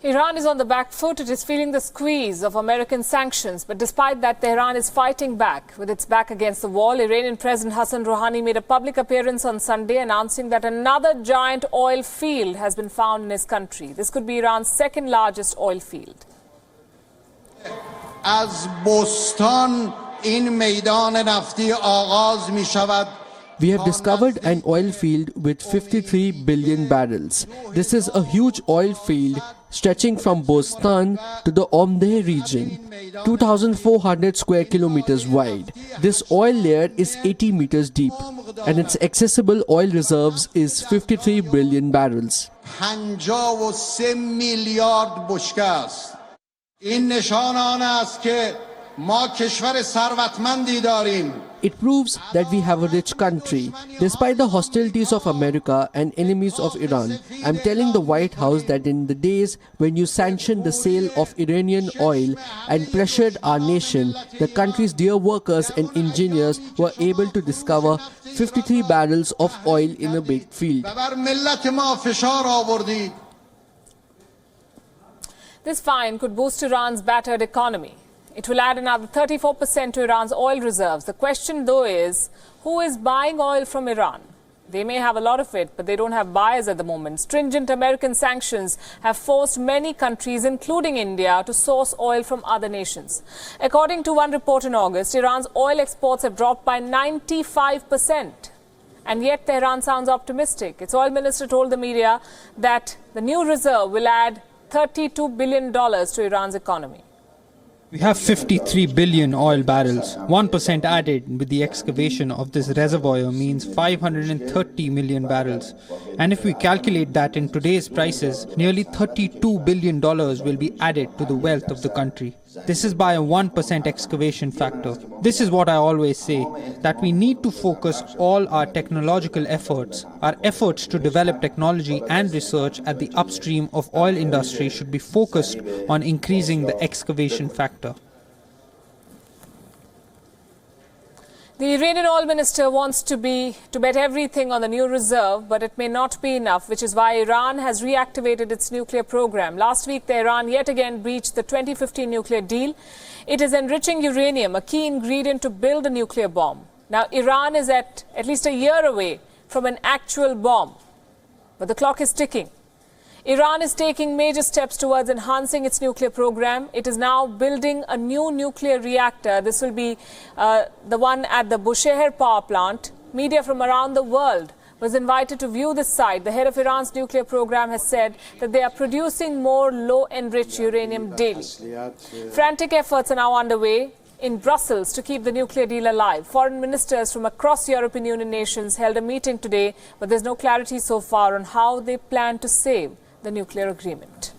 Iran is on the back foot. It is feeling the squeeze of American sanctions. But despite that, Tehran is fighting back. With its back against the wall, Iranian President Hassan Rouhani made a public appearance on Sunday announcing that another giant oil field has been found in his country. This could be Iran's second largest oil field. از بستان این میدان نفتی آغاز می شود. We have discovered an oil field with 53 billion barrels. This is a huge oil field stretching from Bostan to the Omdeh region, 2,400 square kilometers wide. This oil layer is 80 meters deep, and its accessible oil reserves is 53 billion barrels. 53 میلیارد بشکه است. این نشان آن است که ما کشور ثروتمندی داریم. It proves that we have a rich country. Despite the hostilities of America and enemies of Iran, I'm telling the White House that in the days when you sanctioned the sale of Iranian oil and pressured our nation, the country's dear workers and engineers were able to discover 53 barrels of oil in a big field. This find could boost Iran's battered economy. It will add another 34% to Iran's oil reserves. The question, though, is who is buying oil from Iran? They may have a lot of it, but they don't have buyers at the moment. Stringent American sanctions have forced many countries, including India, to source oil from other nations. According to one report in August, Iran's oil exports have dropped by 95%. And yet Tehran sounds optimistic. Its oil minister told the media that the new reserve will add $32 billion to Iran's economy. We have 53 billion oil barrels. 1% added with the excavation of this reservoir means 530 million barrels. And if we calculate that in today's prices, nearly $32 billion will be added to the wealth of the country. This is by a 1% excavation factor. This is what I always say, that we need to focus all our technological efforts. Our efforts to develop technology and research at the upstream of oil industry should be focused on increasing the excavation factor. The Iranian oil minister wants to bet everything on the new reserve, but it may not be enough, which is why Iran has reactivated its nuclear program. Last week, Tehran yet again breached the 2015 nuclear deal. It is enriching uranium, a key ingredient to build a nuclear bomb. Now, Iran is at least a year away from an actual bomb, but the clock is ticking. Iran is taking major steps towards enhancing its nuclear program. It is now building a new nuclear reactor. This will be the one at the Bushehr power plant. Media from around the world was invited to view this site. The head of Iran's nuclear program has said that they are producing more low-enriched uranium daily. Frantic efforts are now underway in Brussels to keep the nuclear deal alive. Foreign ministers from across European Union nations held a meeting today, but there's no clarity so far on how they plan to save the nuclear agreement.